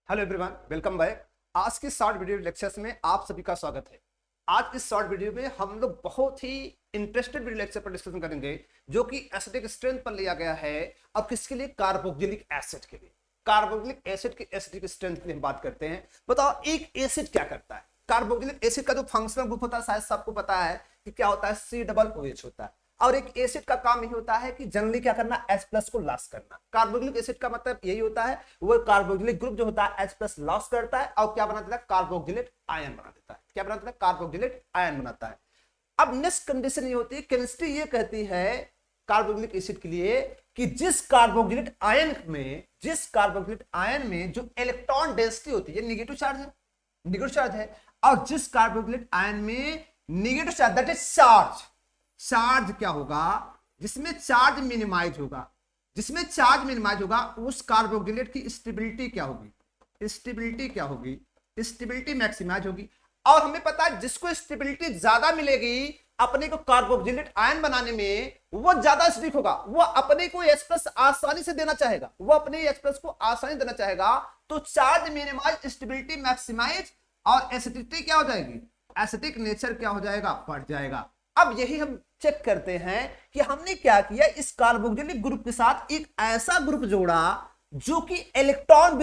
Hello everyone, welcome back. आज की short video lectures में आप सभी का स्वागत है। आज इस शॉर्ट वीडियो में हम लोग बहुत ही इंटरेस्टेड वीडियो लेक्चर पर डिस्कशन करेंगे, जो कि एसिडिक स्ट्रेंथ पर लिया गया है। अब किसके लिए? कार्बोक्सिलिक एसिड के लिए। कार्बोक्सिलिक एसिड की एसिडिक स्ट्रेंथ के लिए हम बात करते हैं। बताओ एक एसिड क्या करता है? कार्बोक्सिलिक एसिड का जो फंक्शनल ग्रुप होता है शायद सबको पता है कि क्या होता है, COOH होता है। और एक एसिड का काम यही होता है कि जनरली क्या करना, H+ को लॉस करना। कार्बोक्सिलिक एसिड का मतलब यही होता है, वो कार्बोक्सिलिक ग्रुप जो होता है H+ लॉस करता है और क्या बना देता है, कार्बोक्सिलेट आयन बना देता है। क्या बना देता है? कार्बोक्सिलेट आयन बनाता है। अब नेक्स्ट कंडीशन ये होती है, केमिस्ट्री ये कहती है कार्बोक्सिलिक एसिड के लिए कि जिस कार्बोक्सिलेट आयन में जो इलेक्ट्रॉन डेंसिटी होती है, नेगेटिव चार्ज है, और जिस कार्बोक्सिलेट आयन में negative charge, that is charge क्या होगा, जिसमें चार्ज मिनिमाइज होगा, उस कार्बोक्सिलेट की स्टेबिलिटी क्या होगी? स्टेबिलिटी मैक्सिमाइज होगी। और हमें पता है जिसको स्टेबिलिटी ज्यादा मिलेगी अपने को कार्बोक्सिलेट आयन बनाने में, वो ज्यादा एसिडिक होगा। वो अपने को H+ आसानी से देना चाहेगा, तो चार्ज मिनिमाइज, स्टेबिलिटी मैक्सिमाइज, और एसिडिटी क्या हो जाएगी? एसिडिक नेचर क्या हो जाएगा? बढ़ जाएगा। अब यही हम चेक करते हैं कि हमने क्या किया, इस कार्बोक्सिलिक ग्रुप के साथ एक ऐसा ग्रुप जोड़ा जो कि इलेक्ट्रॉन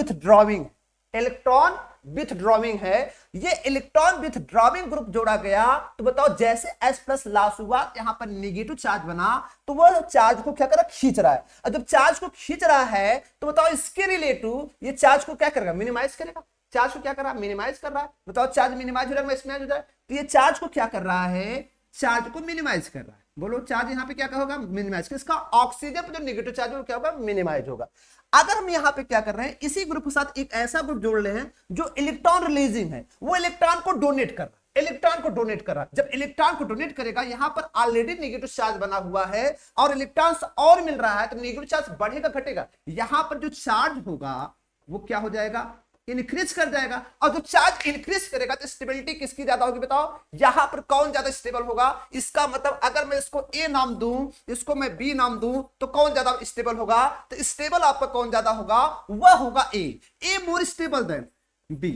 विथड्रॉविंग है। ये इलेक्ट्रॉन विथड्रॉविंग ग्रुप जोड़ा गया तो बताओ, जैसे H+ लॉस हुआ, यहां पर नेगेटिव चार्ज बना, तो वो चार्ज को क्या कर रहा है? खींच रहा है। और जब चार्ज को खींच रहा है तो बताओ इसके रिलेटिव ये चार्ज को क्या करेगा? मिनिमाइज करेगा। चार्ज को क्या कर रहा है? मिनिमाइज कर रहा है। बताओ चार्ज मिनिमाइज हो रहा है, इसमें हो जाए, तो ये चार्ज को क्या कर रहा है? चार्ज को मिनिमाइज कर रहा है। बोलो चार्ज यहाँ पे क्या होगा? मिनिमाइज। किसका? ऑक्सीजन पर जो नेगेटिव चार्ज होगा क्या होगा? मिनिमाइज होगा। अगर हम यहाँ पे क्या कर रहे हैं, इसी ग्रुप के साथ एक ऐसा ग्रुप जोड़ रहे हैं जो इलेक्ट्रॉन रिलीजिंग है, वो इलेक्ट्रॉन को डोनेट कर रहा है। जब इलेक्ट्रॉन को डोनेट करेगा, यहां पर ऑलरेडी नेगेटिव चार्ज बना हुआ है और इलेक्ट्रॉन और मिल रहा है, तो नेगेटिव चार्ज बढ़ेगा घटेगा? यहां पर जो चार्ज होगा वो क्या हो जाएगा? इंक्रीज कर जाएगा। और जो चार्ज इंक्रीज करेगा तो स्टेबिलिटी किसकी ज्यादा होगी? बताओ यहां पर कौन ज्यादा स्टेबल होगा? इसका मतलब अगर मैं इसको A नाम दूं, इसको मैं B नाम दूं, तो कौन ज्यादा स्टेबल होगा? तो स्टेबल आपका कौन ज्यादा होगा? वह होगा A more stable then B।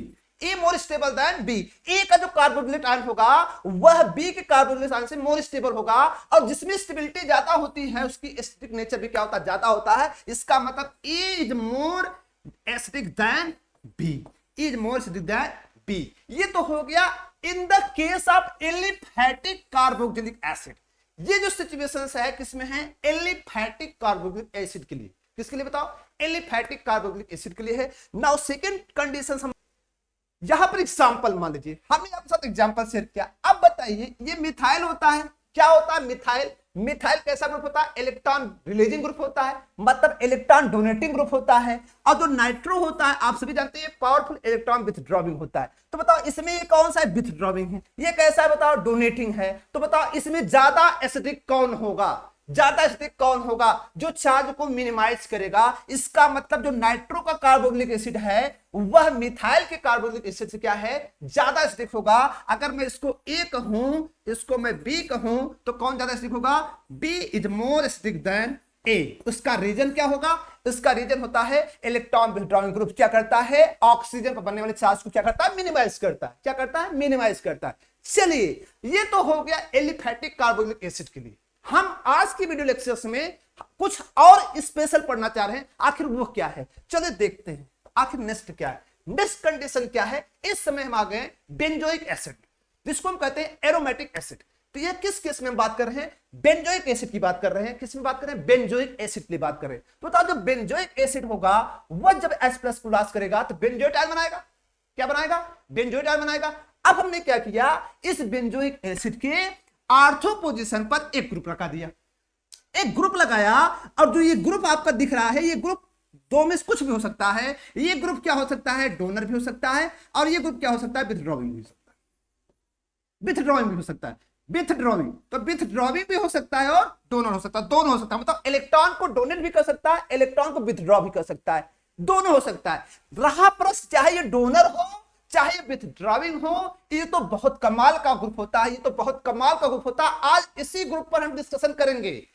A का जो कार्बोक्सिलिक आयन होगा वह B के कार्बोक्सिलिक आयन से मोर स्टेबल होगा, और जिसमें स्टेबिलिटी ज्यादा होती है उसकी एसिडिक नेचर भी क्या होता है? ज्यादा होता है। इसका मतलब A is more acidic then B। ये तो हो गया in the case of aliphatic carboxylic acid. ये जो सिचुएशन है किसमें है? एलिफैटिक कार्बोक्सिलिक एसिड के लिए। किसके लिए बताओ? एलिफैटिक कार्बोक्सिलिक एसिड के लिए है। नाउ सेकंड कंडीशन हम यहां पर एग्जांपल मान लीजिए, हमने आपके साथ एग्जांपल शेयर किया। अब बताइए, ये मिथाइल होता है। क्या होता है? मिथाइल कैसा ग्रुप होता है? इलेक्ट्रॉन रिलीजिंग ग्रुप होता है, मतलब इलेक्ट्रॉन डोनेटिंग ग्रुप होता है। और जो नाइट्रो होता है आप सभी जानते हैं, पावरफुल इलेक्ट्रॉन विथड्रॉविंग होता है। तो बताओ इसमें ये कौन सा है? विथड्रॉविंग है। ये कैसा है? बताओ डोनेटिंग है। तो बताओ इसमें ज्यादा एसिडिक कौन होगा? जो चार्ज को मिनिमाइज करेगा। इसका मतलब जो नाइट्रो का कार्बोक्सिलिक एसिड है वह मिथाइल के कार्बोक्सिलिक एसिड से क्या है? ज्यादा एसिडिक होगा। अगर मैं इसको A कहूं, इसको मैं B कहूं, तो कौन ज्यादा एसिडिक होगा? B is more acidic then A। उसका रीजन क्या होगा? इसका रीजन होता है इलेक्ट्रॉन विथड्रॉइंग ग्रुप क्या करता है? ऑक्सीजन पर बनने वाले चार्ज को क्या करता है? मिनिमाइज करता है। चलिए, ये तो हो गया एलिफैटिक कार्बोक्सिलिक एसिड के लिए। हम आज की वीडियो लेक्चर्स में कुछ और स्पेशल पढ़ना चाह रहे हैं। आखिर वो क्या है? चलिए देखते हैं आखिर नेक्स्ट क्या है। नेक्स्ट कंडीशन क्या है? इस समय हम आ गए बेंजोइक एसिड, जिसको हम कहते हैं एरोमेटिक एसिड। तो ये किस केस में हम बात कर रहे हैं? बेंजोइक एसिड की बात कर रहे हैं। किस में बात कर रहे हैं? बेंजोइक एसिड की बात कर रहे हैं। तो बताओ, जो बेंजोइक एसिड होगा वह जब H+ को लॉस करेगा तो बेंजोइक आयन बनाएगा। क्या बनाएगा? बेंजोइक आयन बनाएगा। अब हमने क्या किया, इस बेंजोइक एसिड के आर्थो पोजीशन पर एक ग्रुप रखा दिया, एक ग्रुप लगाया। और जो ये ग्रुप आपका दिख रहा है, ये ग्रुप दो में से कुछ भी हो सकता है। ये ग्रुप क्या हो सकता है? डोनर भी हो सकता है, और ये ग्रुप क्या हो सकता है? विथड्रॉविंग भी हो सकता है। तो विथड्रॉविंग भी हो सकता है और डोनर हो सकता है। दोनों हो सकता है, मतलब इलेक्ट्रॉन को डोनेट भी कर सकता है, इलेक्ट्रॉन को विथड्रॉ भी कर सकता है। दोनों हो सकता है। रहा प्रश्न, चाहे ये डोनर हो चाहे विथड्रॉविंग हो, ये तो बहुत कमाल का ग्रुप होता है। आज इसी ग्रुप पर हम डिस्कशन करेंगे।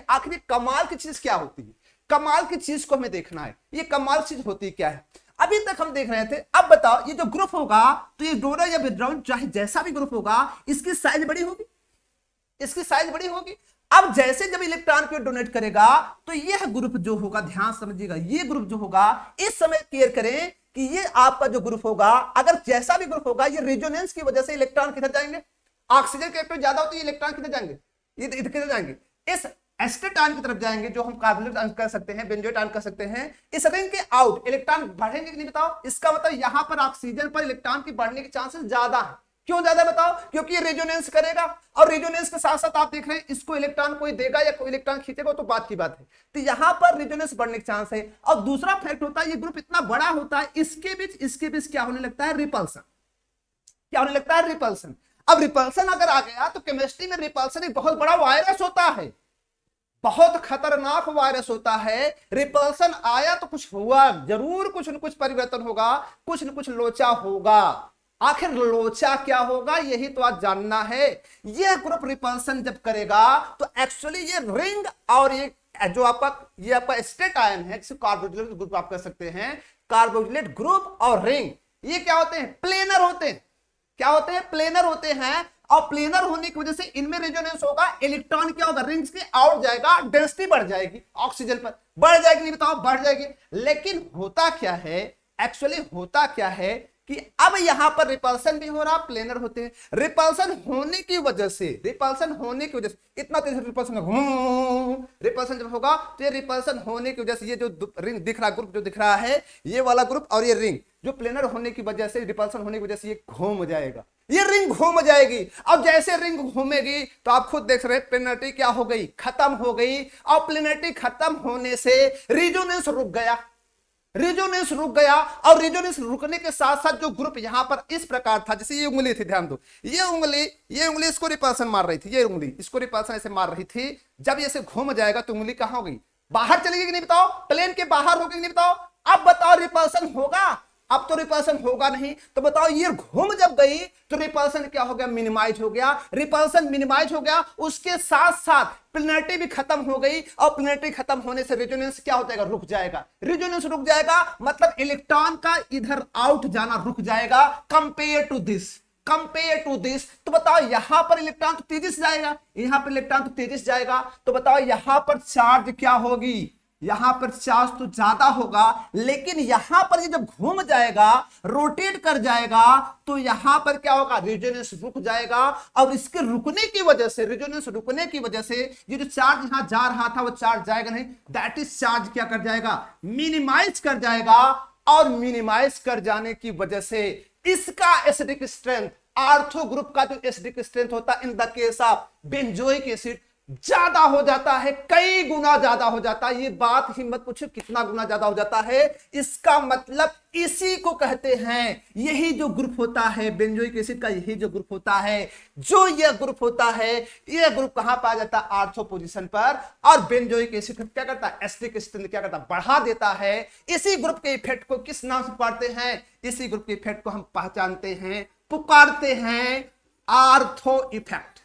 आखिर कमाल की चीज क्या होती है? कमाल की चीज को हमें देखना है, ये कमाल चीज होती क्या है। अभी तक हम देख रहे थे, अब बताओ ये जो ग्रुप होगा तो ये डोनर या विथड्रॉअल चाहे जैसा भी ग्रुप होगा इसकी साइज बड़ी होगी, इसकी साइज बड़ी होगी। अब जैसे जब इलेक्ट्रॉन को डोनेट करेगा तो यह ग्रुप जो होगा, ध्यान समझिएगा, ये ग्रुप जो होगा इस समय केयर करें कि ये आपका जो ग्रुप होगा, अगर जैसा भी ग्रुप होगा, ये रेजोनेंस की वजह से इलेक्ट्रॉन किधर जाएंगे, ऑक्सीजन के इलेक्ट्रॉन ज्यादा होती है, इलेक्ट्रॉन किधर जाएंगे, ये इधर किधर जाएंगे, इस एस्टेट आयन की तरफ जाएंगे, जो हम कार्बोनेट आयन कर सकते हैं, बेंजोएट आयन कर सकते हैं। इस रिंग के आउट इलेक्ट्रॉन बढ़ेंगे कि नहीं बताओ, इसका मतलब यहां पर ऑक्सीजन पर इलेक्ट्रॉन की बढ़ने के चांसेस ज्यादा है। क्यों ज्यादा बताओ, क्योंकि ये रेजोनेंस करेगा, और रेजोनेंस के साथ साथ आप देख रहे हैं इसको इलेक्ट्रॉन कोई देगा या कोई इलेक्ट्रॉन खींचेगा तो बात की बात है, तो यहां पर रेजोनेंस बढ़ने के चांस है। और दूसरा फैक्ट होता है, ये ग्रुप इतना बड़ा होता है, इसके बीच क्या होने लगता है, रिपल्सन, क्या होने लगता है, रिपल्सन। अब रिपल्सन अगर आ गया तो केमिस्ट्री में रिपल्सन एक बहुत बड़ा वायरस होता है, बहुत खतरनाक वायरस होता है। रिपल्सन आया तो कुछ हुआ जरूर, कुछ न कुछ परिवर्तन होगा, कुछ न कुछ लोचा होगा। आखिर लोचा क्या होगा, यही तो आज जानना है। यह ग्रुप रिपल्सन जब करेगा तो एक्चुअली ये रिंग और ये जो आपका स्टेट आयन है, जिसे कार्बोक्सिलेट ग्रुप आप कह सकते हैं, कार्बोक्सिलेट ग्रुप और रिंग, ये क्या होते हैं, प्लेनर होते हैं। क्या होते हैं, प्लेनर होते हैं। और प्लेनर होने की वजह से इनमें रेजोनेंस होगा, इलेक्ट्रॉन क्या होगा, रिंग्स के आउट जाएगा, डेंसिटी बढ़ जाएगी, ऑक्सीजन पर बढ़ जाएगी, नहीं बताओ, बढ़ जाएगी। लेकिन होता क्या है, एक्चुअली होता क्या है कि अब यहां पर रिपल्सन भी हो रहा, प्लेनर होते हैं। रिपल्सन होने की वजह से इतना तेज रिपल्सन जब होगा तो ये रिपल्सन होने की वजह से ये जो रिंग दिख रहा, ग्रुप जो दिख रहा है, ये वाला ग्रुप और ये रिंग जो प्लेनर होने की वजह से, रिपल्सन होने की वजह से ये घूम जाएगा, ये रिंग घूम जाएगी। अब जैसे रिंग घूमेगी तो आप खुद देख रहे हैं प्लेनरिटी क्या हो गई, खत्म हो गई। और प्लेनरिटी खत्म होने से रेजोनेंस रुक गया, रेजोनेंस रुक गया। और रेजोनेंस रुकने के साथ साथ जो ग्रुप यहां पर इस प्रकार था, जैसे ये उंगली थी, ध्यान दो, ये उंगली इसको रिपल्सन मार रही थी, ये उंगली इसको रिपल्सन ऐसे मार रही थी। जब ये घूम जाएगा तो उंगली कहां होगी, बाहर चलेगी कि नहीं बताओ, प्लेन के बाहर होगी कि नहीं बताओ। अब बताओ रिपल्सन होगा, अब तो रिपल्सन होगा नहीं, तो बताओ ये घूम जब गई तो रिपल्सन क्या हो गया, मिनिमाइज हो गया। रिपल्सन मिनिमाइज हो गया, उसके साथ साथ प्लेनरिटी भी खत्म हो गई। और प्लेनरिटी खत्म होने से रेजोनेंस क्या हो जाएगा, रुक जाएगा। रेजोनेंस रुक जाएगा मतलब इलेक्ट्रॉन का इधर आउट जाना रुक जाएगा, कंपेयर टू दिस। तो बताओ यहां पर इलेक्ट्रॉन तो तेजी से जाएगा, यहां पर इलेक्ट्रॉन तो तेजी से जाएगा, तो बताओ यहां पर चार्ज क्या होगी, यहां पर चार्ज तो ज्यादा होगा। लेकिन यहां पर ये जब घूम जाएगा, रोटेट कर जाएगा, तो यहां पर क्या होगा, रेजोनेंस रुक जाएगा। और इसके रुकने की वजह से, रेजोनेंस रुकने की वजह से ये जो चार्ज यहां जा रहा था वो चार्ज जाएगा नहीं, दैट इज चार्ज क्या कर जाएगा, मिनिमाइज कर जाएगा। और मिनिमाइज कर जाने की वजह से इसका एसिडिक स्ट्रेंथ, आर्थो ग्रुप का जो एसिडिक स्ट्रेंथ होता है in the case of benzoic acid, ज्यादा हो जाता है, कई गुना ज्यादा हो जाता है। ये बात ही मत पूछो कितना गुना ज्यादा हो जाता है। इसका मतलब इसी को कहते हैं, यही जो ग्रुप होता है बेंजोइक एसिड का, यही जो ग्रुप होता है, जो यह ग्रुप होता है, यह ग्रुप कहां पाया जाता है, आर्थो पोजीशन पर। और बेंजोइक एसिड क्या करता है, एसिडिक स्ट्रेंथ क्या करता है, बढ़ा देता है। इसी ग्रुप के इफेक्ट को किस नाम से पढ़ते हैं, इसी ग्रुप के इफेक्ट को हम पहचानते हैं, पुकारते हैं आर्थो इफेक्ट।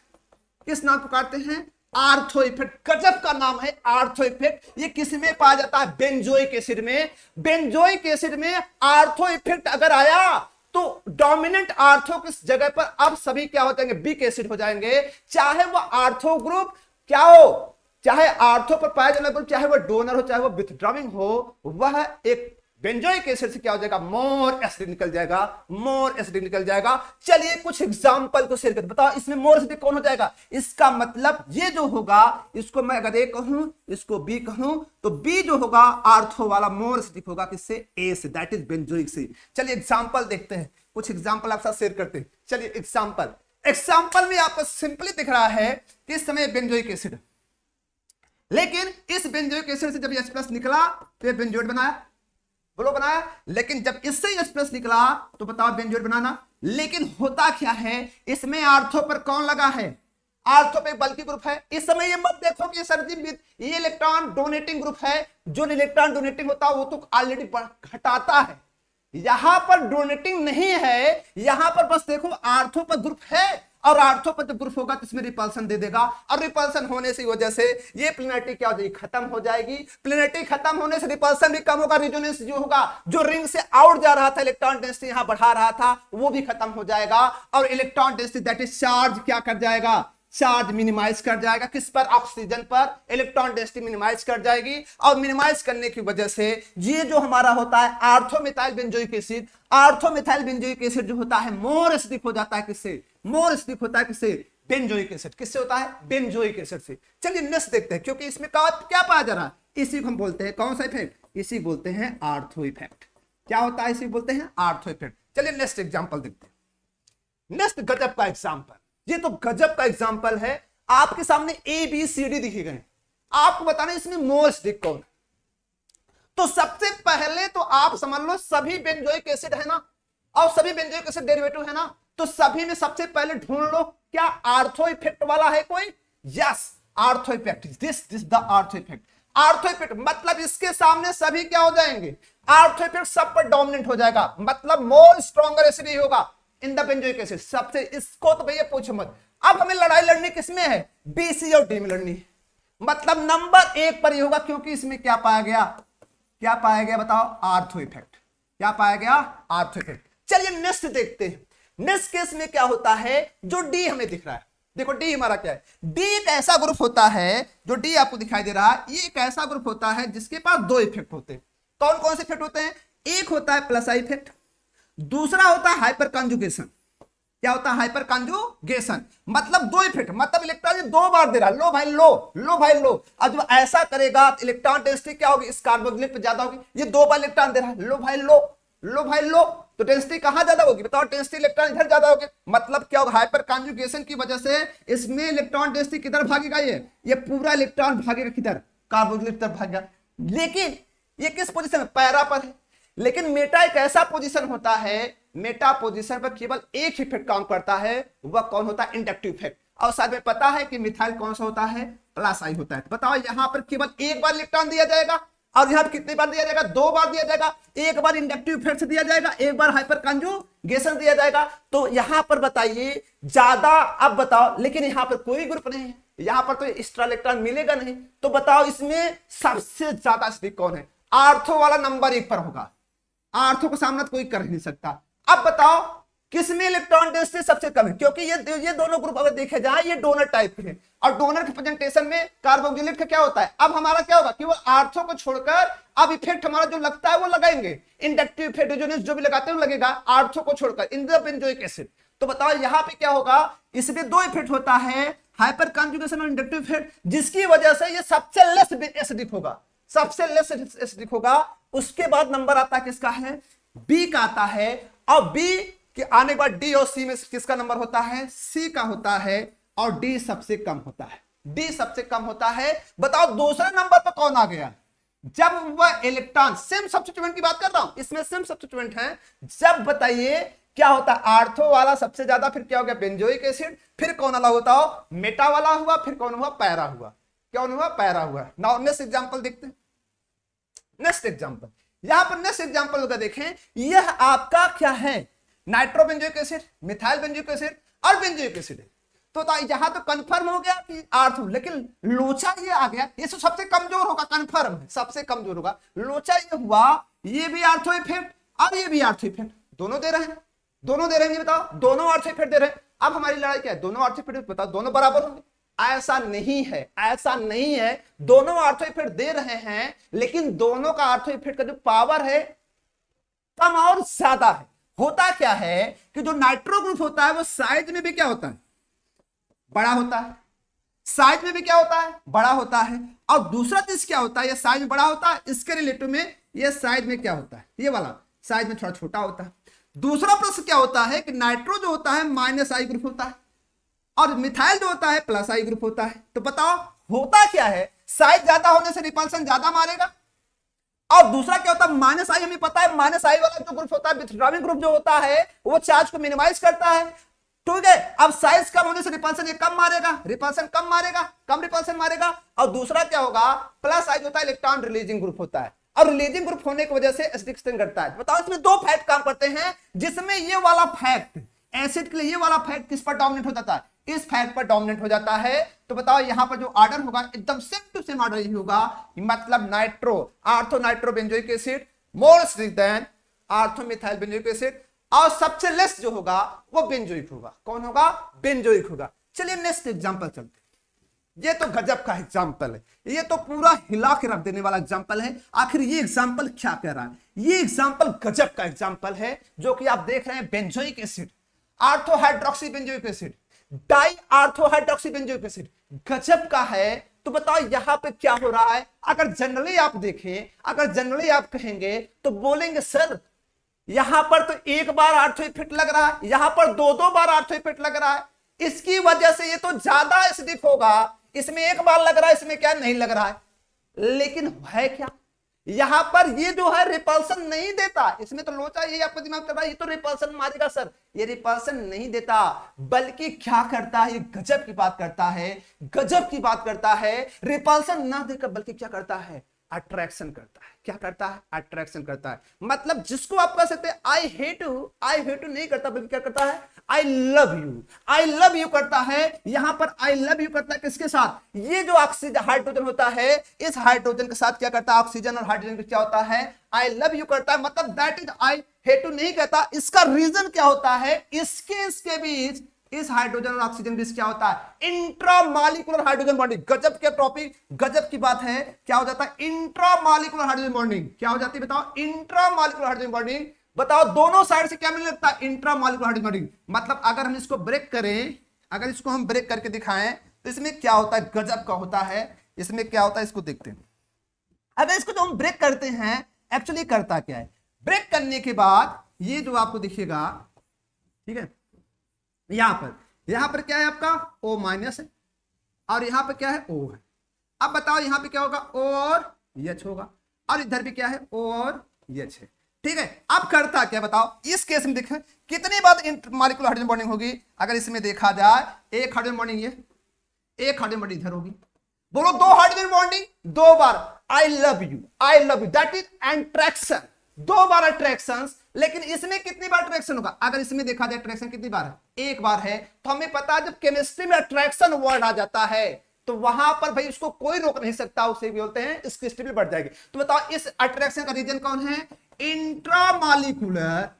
किस नाम पुकारते हैं, आर्थो इफेक्ट। गजब का नाम है आर्थो इफेक्ट। ये किस में पाया जाता है, बेंजोइक एसिड में। बेंजोइक एसिड में आर्थो इफेक्ट अगर आया तो डोमिनेंट आर्थो किस जगह पर, अब सभी क्या हो जाएंगे, वीक एसिड हो जाएंगे। चाहे वो आर्थो ग्रुप क्या हो, चाहे आर्थो पर पाया जाने ग्रुप, चाहे वो डोनर हो, चाहे वो विथड्रॉइंग हो, वह एक बेंजोइक एसिड से क्या हो जाएगा, मोर एसिड निकल जाएगा, मोर एसिड निकल जाएगा। चलिए कुछ एग्जांपल को शेयर करते, बताओ इसमें मोर एसिड कौन हो जाएगा। इसका मतलब ये जो होगा, इसको मैं अगर ए कहूं, इसको बी कहूं, तो बी जो होगा आर्थो वाला मोर एसिडिक होगा, किससे, ए से, दैट इज बेंजोइक से। चलिए एग्जांपल देखते हैं, कुछ एग्जांपल आपके साथ शेयर करते हैं। चलिए एग्जांपल में आपको सिंपली दिख रहा है कि इस समय बेंजोइक एसिड, लेकिन इस बेंजोइक एसिड से जब H+ निकला तो ये बेंजोएट बनाया, बोलो बनाया। लेकिन जब इससे H+ निकला तो बताओ बेंजोएट बनाना। लेकिन होता क्या है, इसमें आर्थो पर कौन लगा है, आर्थो पे बल्कि ग्रुप है। इस समय ये मत देखो कि सर जी ये इलेक्ट्रॉन डोनेटिंग ग्रुप है, जो इलेक्ट्रॉन डोनेटिंग होता है वो तो ऑलरेडी घटाता है। यहां पर डोनेटिंग नहीं है, यहां पर बस देखो आर्थो पर ग्रुप है और आर्थो पर जब ग्रुप होगा तो इसमें रिपल्सन दे देगा, और रिपल्सन होने से वजह से ये प्लेनरिटी क्या हो जाएगी, खत्म हो जाएगी। प्लेनरिटी खत्म होने से रिपल्सन भी कम होगा, रेजोनेंस जो होगा, जो रिंग से आउट जा रहा था इलेक्ट्रॉन डेंसिटी यहां बढ़ा रहा था, वो भी खत्म हो जाएगा, और electron density that is charge क्या कर जाएगा, चार्ज मिनिमाइज कर जाएगा। किस पर, ऑक्सीजन पर। इलेक्ट्रॉन डेंसिटी मिनिमाइज कर जाएगी, और मिनिमाइज करने की वजह से ये जो हमारा होता है आर्थोमिथाइल बेंजोइक एसिड, आर्थोमिथाइल बेंजोइक एसिड जो होता है मोर एसिडिक हो जाता है। किससे, मोर एसिडिक होता है। किससे, बेंजोइक एसिड। किससे होता है, बेंजोइक एसिड से। चलिए नेक्स्ट देखते हैं, क्योंकि इसमें क्या पाया जा रहा है, इसी को हम बोलते हैं कौन सा इफेक्ट, इसी बोलते हैं आर्थो इफेक्ट। क्या होता है, इसी बोलते हैं आर्थो इफेक्ट। चलिए नेक्स्ट एग्जांपल देखते हैं। नेक्स्ट गजब का एग्जांपल, ये तो गजब का एग्जांपल है। आपके सामने ए बी सी डी दिखे गए, आपको बताना इसमें मोर एसिडिक कौन। तो सबसे पहले तो आप समझ लो सभी बेंजोइक एसिड है ना, और सभी बेंजोइक एसिड डेरिवेटिव है ना, तो सभी में सबसे पहले ढूंढ लो क्या आर्थो इफेक्ट वाला है कोई। Yes, ortho effect, this the ortho effect. Ortho effect मतलब इसके सामने सभी क्या हो जाएंगे, आर्थो इफेक्ट सब पर डोमिनेंट हो जाएगा, मतलब मोर स्ट्रॉन्गर एसिड ही होगा इन द बेंजोइक एसिड। सबसे, इसको तो भैया पूछो मत। अब हमें लड़ाई लड़नी किसमें है, बी सी और डी में लड़नी है, मतलब नंबर 1 पर ही होगा, क्योंकि इसमें क्या पाया गया, क्या पाया गया बताओ, आर्थो इफेक्ट। क्या पाया गया, आर्थो इफेक्ट। चलिए नेक्स्ट देखते हैं। नेक्स्ट केस में क्या होता है, जो डी हमें दिख रहा है, देखो डी हमारा क्या है, डी एक ऐसा ग्रुप होता है, जो डी आपको दिखाई दे रहा है, ये एक ऐसा ग्रुप होता है जिसके पास 2 इफेक्ट होते हैं। कौन कौन से इफेक्ट होते हैं, एक होता है प्लस आई इफेक्ट, दूसरा होता है हाइपर कंजुगेशन। क्या होता है, हाइपर कंजुगेशन, मतलब 2 इफेक्ट, मतलब इलेक्ट्रॉन 2 बार दे रहा है, लो भाई लो, लो भाई लो। अब जब ऐसा करेगा तो इलेक्ट्रॉन डेंसिटी क्या होगी, इस कार्बोक्सिलेट पे ज्यादा होगी। ये 2 बार इलेक्ट्रॉन दे रहा है, लो भाई लो, लो भाई लो, तो डेंसिटी कहां ज्यादा होगी बताओ, डेंसिटी इलेक्ट्रॉन इधर ज्यादा होगी। मतलब क्या होगा, हाइपर कंजुगेशन की वजह से इसमें इलेक्ट्रॉन डेंसिटी किधर भागेगा, ये पूरा इलेक्ट्रॉन भागेगा किधर, कार्बोक्सिलेट तरफ भागेगा। लेकिन ये किस पोजीशन में, पैरा पर है। लेकिन मेटा एक ऐसा पोजीशन होता है, मेटा पोजीशन पर केवल एक इफेक्ट काम करता है, वह कौन होता है, इंडक्टिव इफेक्ट। और साथ में पता है कि मिथाइल कौन सा होता है, प्लस आई होता है। तो बताओ यहां पर केवल एक बार इलेक्ट्रॉन दिया जाएगा, और यहां पर कितनी बार दिया जाएगा, 2 बार दिया जाएगा। एक बार इंडक्टिव इफेक्ट से दिया जाएगा, एक बार हाइपर कंजुगेशन दिया जाएगा। तो यहां पर बताइए ज्यादा, अब बताओ, लेकिन यहां पर कोई ग्रुप नहीं है, यहां पर तो एक्स्ट्रा इलेक्ट्रॉन मिलेगा नहीं। तो बताओ इसमें सबसे ज्यादा एसिडिक कौन है, आर्थो वाला नंबर 1 पर होगा, आर्थो का सामना कोई कर नहीं सकता। अब बताओ किसमें इलेक्ट्रॉन डेंसिटी सबसे कम है, क्योंकि ये दोनों ग्रुप अगर देखे जाए ये डोनर टाइप के हैं, और डोनर के प्रेजेंटेशन में कार्बोक्सिलेट का क्या होता है। अब हमारा क्या होगा कि वो आर्थो को छोड़कर अब इफेक्ट हमारा जो लगता है वो लगाएंगे, इंडक्टिव इफेक्ट जो भी लगाते हैं वो लगेगा आर्थो को छोड़कर इन द बेंजोइक एसिड। तो बताओ यहां पे क्या होगा, इसमें 2 इफेक्ट होता है, हाइपर कंजुगेशन और इंडक्टिव इफेक्ट, जिसकी वजह से ये सबसे लेस एसिडिक होगा, सबसे लेस एसिडिक होगा। उसके बाद नंबर आता है किसका है, बी का आता है, और बी के आने के बाद डी और सी में किसका नंबर होता है, सी का होता है, और डी सबसे कम होता है, डी सबसे कम होता है। बताओ दूसरे नंबर पर कौन आ गया, जब वह इलेक्ट्रॉन, सेम सब्स्टिट्यूएंट की बात कर रहा हूं, इसमें सेम सब्स्टिट्यूएंट है। जब बताइए क्या होता है, आर्थो वाला सबसे ज्यादा, फिर क्या हो गया बेंजोइक एसिड, फिर कौन वाला होता हो, मेटा वाला हुआ, फिर कौन हुआ, पैरा हुआ। कौन हुआ, पैरा हुआ। नाउ नेक्स्ट एग्जांपल देखते हैं। नेक्स्ट एग्जांपल, यहां पर नेक्स्ट एग्जांपल का देखें, यह आपका क्या है, nitro benzoic acid, methyl benzoic acid और बेंजोइक एसिड। तो यहां तो कंफर्म हो गया कि आर्थो, लेकिन लोचा ये आ गया, ये सबसे कमजोर होगा, कंफर्म है सबसे कमजोर होगा। लोचा ये हुआ, ये भी आर्थो इफेक्ट और ये भी आर्थो इफेक्ट, दोनों दे रहे हैं, दोनों दे रहे हैं, बताओ दोनों आर्थो इफेक्ट दे रहे हैं। अब हमारी लड़ाई क्या है, दोनों आर्थो इफेक्ट, बताओ दोनों बराबर होंगे, ऐसा नहीं है, ऐसा नहीं है। दोनों आर्थो इफेक्ट दे रहे हैं, लेकिन दोनों का आर्थो इफेक्ट का जो पावर है कम और ज्यादा है। होता क्या है कि जो नाइट्रो ग्रुप होता है वो साइज में भी क्या होता है, बड़ा होता है, साइज में भी क्या होता है, बड़ा होता है। और दूसरा चीज क्या होता है, ये साइज में बड़ा होता है, इसके रिलेटिव में ये साइज में क्या होता है, ये वाला साइज में थोड़ा छोटा होता है। दूसरा प्रश्न क्या होता है कि नाइट्रो जो होता है माइनस आई ग्रुप होता है, और मिथाइल जो होता है प्लस आई ग्रुप होता है। तो बताओ होता क्या है, साइज ज्यादा होने से रिपल्सन ज्यादा मारेगा, और दूसरा क्या होता है, माइनस आई, हमें पता है माइनस आई वाला जो ग्रुप होता है, विथड्रॉइंग ग्रुप जो होता है, वो चार्ज को मिनिमाइज करता है। ठीक है, अब साइज कम होने से रिपल्सन ये कम मारेगा, रिपल्सन कम मारेगा, कम रिपल्सन मारेगा। और दूसरा क्या होगा, प्लस आई होता है इलेक्ट्रॉन रिलीजिंग ग्रुप होता है, और रिलीजिंग ग्रुप होने की वजह से एसिडिक स्ट्रेंथ घटता है। बताओ इसमें 2 फैक्ट काम करते हैं, जिसमें ये वाला फैक्ट, एसिड के लिए ये वाला फैक्ट किस पर डोमिनेट हो जाता है, इस फैक्ट पर डोमिनेट हो जाता है। तो बताओ यहाँ पर जो ऑर्डर होगा एकदम सेम टू सेम ऑर्डर ही होगा, मतलब nitro ortho nitro benzoic acid more strict than ortho methyl benzoic acid, और सबसे लेस जो होगा वो बेंजोइक होगा। कौन होगा, बेंजोइक होगा। चलिए नेक्स्ट एग्जांपल चलते हैं। ये तो गजब का एग्जाम्पल है, ये तो पूरा हिला के रख देने वाला एग्जाम्पल है। आखिर ये एग्जाम्पल क्या कह रहा है, ये एग्जाम्पल गजब का एग्जाम्पल है जो कि आप देख रहे हैं benzoic acid, ortho hydroxy benzoic acid, di ortho hydroxy benzoic acid, गजब का है। तो बताओ यहां पे क्या हो रहा है। अगर जनरली आप देखें, अगर जनरली आप कहेंगे तो बोलेंगे सर यहां पर तो एक बार आर्थो इफेक्ट लग रहा है, यहां पर दो दो बार आर्थो इफेक्ट लग रहा है, इसकी वजह से ये तो ज्यादा एसिडिक होगा, इसमें एक बार लग रहा है, इसमें क्या नहीं लग रहा है। लेकिन है क्या, यहां पर ये जो है रिपल्सन नहीं देता, इसमें तो लोचा ये आपको दिमाग कर रहा है ये तो रिपल्सन मारेगा सर, ये रिपल्सन नहीं देता, बल्कि क्या करता है, ये गजब की बात करता है, गजब की बात करता है। रिपल्सन ना देकर बल्कि क्या करता है, अट्रैक्शन करता है। क्या करता है, अट्रैक्शन करता है। मतलब जिसको आप कह सकते हैं आई हेट यू नहीं करता, बल्कि क्या करता है, आई लव यू करता है। यहां पर आई लव यू करता है किसके साथ, ये जो ऑक्सीजन हाइड्रोजन होता है, इस हाइड्रोजन के साथ क्या करता है, ऑक्सीजन और हाइड्रोजन का क्या होता है, आई लव यू करता है। मतलब that is I hate you नहीं कहता। इसका रीजन क्या होता है, इसके बीच, इस हाइड्रोजन और ऑक्सीजन बीच क्या होता है, इंट्रामॉलिक्यूलर हाइड्रोजन बॉन्डिंग। गजब के टॉपिक, गजब की बात है। क्या हो जाता है, इंट्रामॉलिक्यूलर हाइड्रोजन बॉन्डिंग। क्या हो जाती है बताओ, इंट्रामॉलिक्यूलर हाइड्रोजन बॉन्डिंग। बताओ दोनों साइड से क्या मिलने लगता है, इंट्रामॉलिक्यूलर हाइड्रोजन बॉन्डिंग। मतलब अगर हम इसको ब्रेक करें, अगर इसको हम ब्रेक करके दिखाएं तो इसमें क्या होता है, गजब का होता है। इसमें क्या होता है, इसको देखते हैं। अगर इसको जो हम ब्रेक करते हैं, एक्चुअली करता क्या है, ब्रेक करने के बाद ये जो आपको दिखेगा, ठीक है, यहां पर क्या है आपका O माइनस है, और यहां पर क्या है O है। अब बताओ यहां पे क्या होगा, O और H होगा, और इधर भी क्या है, O और H है। ठीक है, अब करता क्या बताओ, इस केस में देखें कितनी बार मॉलिक्यूलर हाइड्रोजन बॉन्डिंग होगी। अगर इसमें देखा जाए, एक हाइड्रोजन बॉन्डिंग ये, एक हाइड्रोजन बॉन्डिंग इधर होगी। बोलो दो हाइड्रोजन बॉन्डिंग, दो बार I love you that is attraction, दो बार अट्रैक्शन। लेकिन इसमें कितनी बार अट्रैक्शन होगा, अगर इसमें देखा जाए अट्रैक्शन कितनी बार है, एक बार है। तो हमें पता है जब केमिस्ट्री में अट्रैक्शन वर्ड आ जाता है तो वहां पर भाई उसको कोई रोक नहीं सकता, उसे भी बोलते हैं इसकी स्टेबिलिटी बढ़ जाएगी। तो बताओ इस अट्रैक्शन का रीजन कौन है, इंट्रामॉलिक्यूलर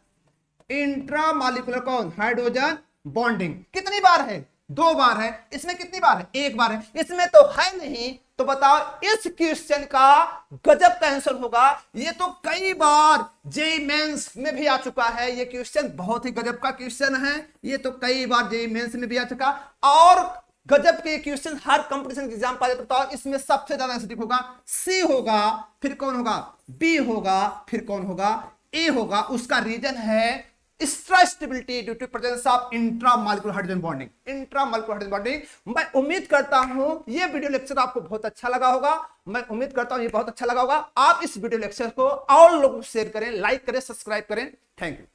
कौन, हाइड्रोजन बॉन्डिंग। कितनी बार है, दो बार है। इसमें कितनी बार है, एक बार है। इसमें तो है नहीं। तो बताओ इस क्वेश्चन का गजब का आंसर होगा। ये तो कई बार जेईई मेंस में भी आ चुका है, ये क्वेश्चन बहुत ही गजब का क्वेश्चन है। ये तो कई बार जेईई मेंस में भी आ चुका, और गजब के क्वेश्चन हर कंपटीशन एग्जाम पा जाता है। इसमें सबसे ज्यादा एसिडिक होगा सी होगा, फिर कौन होगा, बी होगा, फिर कौन होगा, ए होगा। उसका रीजन है stability due to presence of intramolecular hydrogen bonding, intramolecular hydrogen bonding. मैं उम्मीद करता हूं ये वीडियो लेक्चर आपको बहुत अच्छा लगा होगा। मैं उम्मीद करता हूं ये बहुत अच्छा लगा होगा। आप इस वीडियो लेक्चर को और लोगों को शेयर करें, लाइक करें, सब्सक्राइब करें। Thank you.